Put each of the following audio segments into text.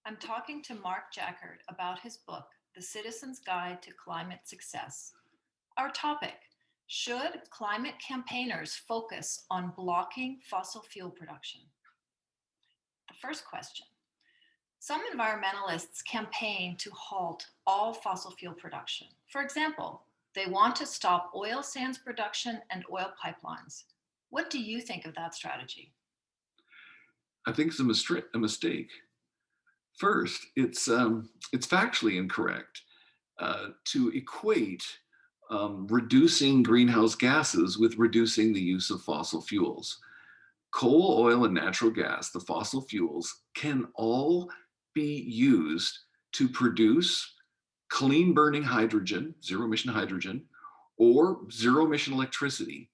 I'm talking to Mark Jaccard about his book, The Citizen's Guide to Climate Success. Our topic: should climate campaigners focus on blocking fossil fuel production? The first question: some environmentalists campaign to halt all fossil fuel production. For example, they want to stop oil sands production and oil pipelines. What do you think of that strategy? I think it's a mistake. First, it's factually incorrect to equate reducing greenhouse gases with reducing the use of fossil fuels. Coal, oil, and natural gas, the fossil fuels, can all be used to produce clean burning hydrogen, zero emission hydrogen, or zero emission electricity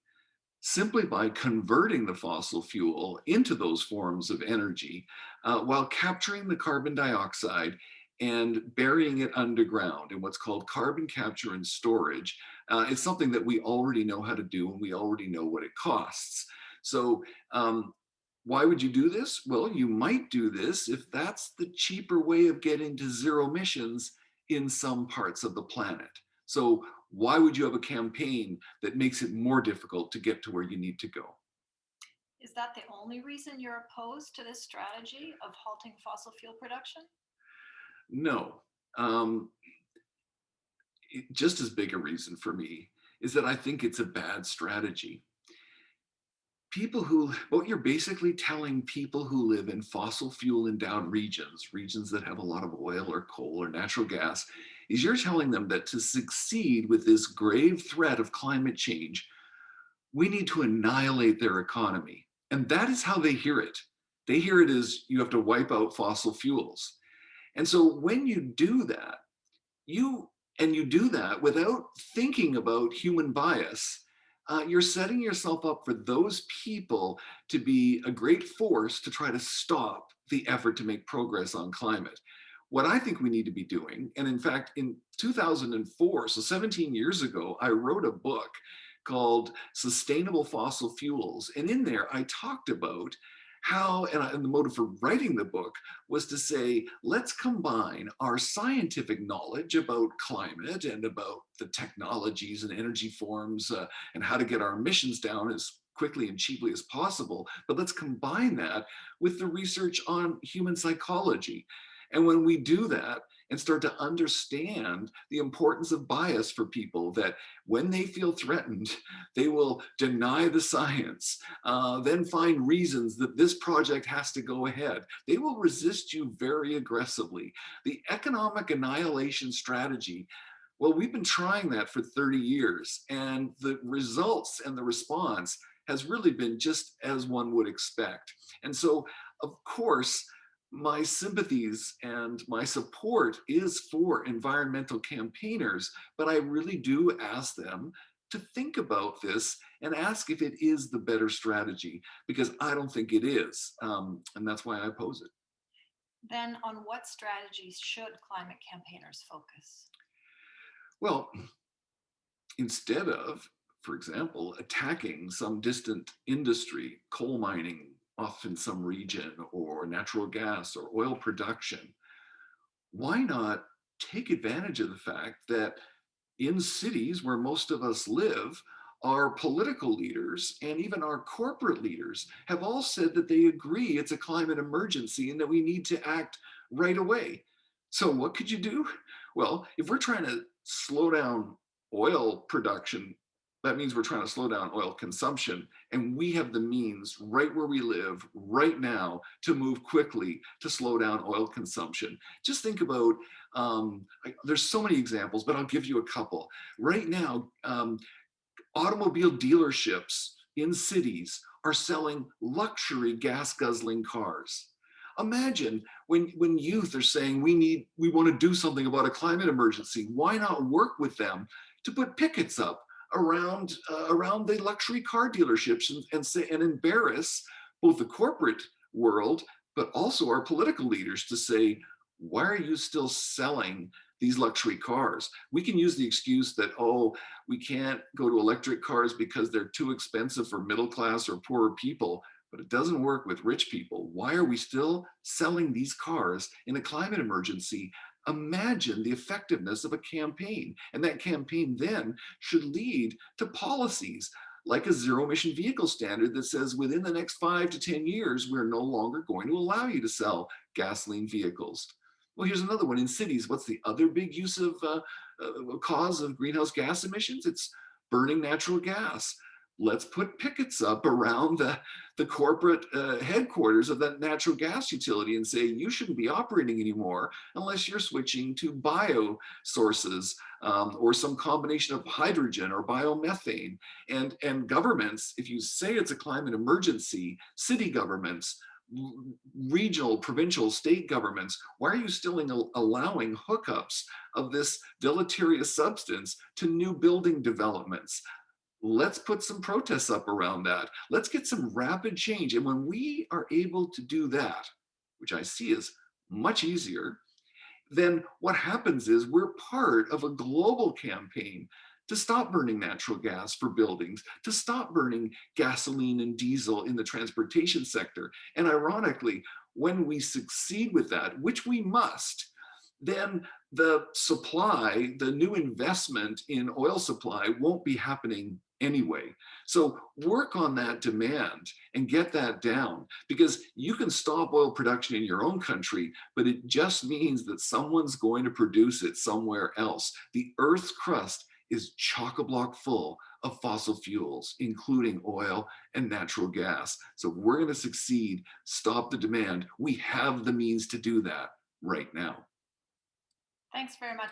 simply by converting the fossil fuel into those forms of energy while capturing the carbon dioxide and burying it underground in what's called carbon capture and storage. It's something that we already know how to do and we already know what it costs. So why would you do this? Well, you might do this if that's the cheaper way of getting to zero emissions in some parts of the planet. So why would you have a campaign that makes it more difficult to get to where you need to go? Is that the only reason you're opposed to this strategy of halting fossil fuel production? No. Um, just as big a reason for me is that I think it's a bad strategy. What you're basically telling people who live in fossil fuel endowed regions, regions that have a lot of oil or coal or natural gas, is you're telling them that to succeed with this grave threat of climate change, we need to annihilate their economy. And that is how they hear it. They hear it as you have to wipe out fossil fuels. And so when you do that, you do that without thinking about human bias, you're setting yourself up for those people to be a great force to try to stop the effort to make progress on climate. What I think we need to be doing, and in fact, in 2004, so 17 years ago, I wrote a book called Sustainable Fossil Fuels. And in there, I talked about how, and the motive for writing the book was to say, let's combine our scientific knowledge about climate and about the technologies and energy forms and how to get our emissions down as quickly and cheaply as possible. But let's combine that with the research on human psychology. And when we do that and start to understand the importance of bias for people, that when they feel threatened, they will deny the science, then find reasons that this project has to go ahead. They will resist you very aggressively. The economic annihilation strategy, well, we've been trying that for 30 years, and the results and the response has really been just as one would expect. And so, of course, my sympathies and my support is for environmental campaigners, but I really do ask them to think about this and ask if it is the better strategy, because I don't think it is. And that's why I oppose it. Then, on what strategies should climate campaigners focus? Well, instead of, for example, attacking some distant industry, coal mining off in some region, or natural gas or oil production, why not take advantage of the fact that in cities where most of us live, our political leaders and even our corporate leaders have all said that they agree it's a climate emergency and that we need to act right away. So, what could you do? Well, if we're trying to slow down oil production, that means we're trying to slow down oil consumption. And we have the means right where we live right now to move quickly to slow down oil consumption. Just think about, there's so many examples, but I'll give you a couple. Right now, automobile dealerships in cities are selling luxury gas guzzling cars. Imagine when youth are saying we want to do something about a climate emergency. Why not work with them to put pickets up around the luxury car dealerships and embarrass both the corporate world but also our political leaders to say, why are you still selling these luxury cars? We can use the excuse that, oh, we can't go to electric cars because they're too expensive for middle class or poorer people. but it doesn't work with rich people. Why are we still selling these cars in a climate emergency? Imagine the effectiveness of a campaign. And that campaign then should lead to policies like a zero emission vehicle standard that says within the next 5 to 10 years, we're no longer going to allow you to sell gasoline vehicles. Well, here's another one. In cities, what's the other big use of cause of greenhouse gas emissions? It's burning natural gas. Let's put pickets up around the corporate headquarters of that natural gas utility and say, you shouldn't be operating anymore unless you're switching to bio sources, or some combination of hydrogen or biomethane. And governments, if you say it's a climate emergency, city governments, regional, provincial, state governments, why are you still allowing hookups of this deleterious substance to new building developments? Let's put some protests up around that. Let's get some rapid change. And when we are able to do that, which I see as much easier, then what happens is we're part of a global campaign to stop burning natural gas for buildings, to stop burning gasoline and diesel in the transportation sector. And ironically, when we succeed with that, which we must, then the supply, the new investment in oil supply won't be happening anyway. So work on that demand and get that down, because you can stop oil production in your own country, but it just means that someone's going to produce it somewhere else. The Earth's crust is chock-a-block full of fossil fuels, including oil and natural gas. So if we're going to succeed, stop the demand. We have the means to do that right now. Thanks very much.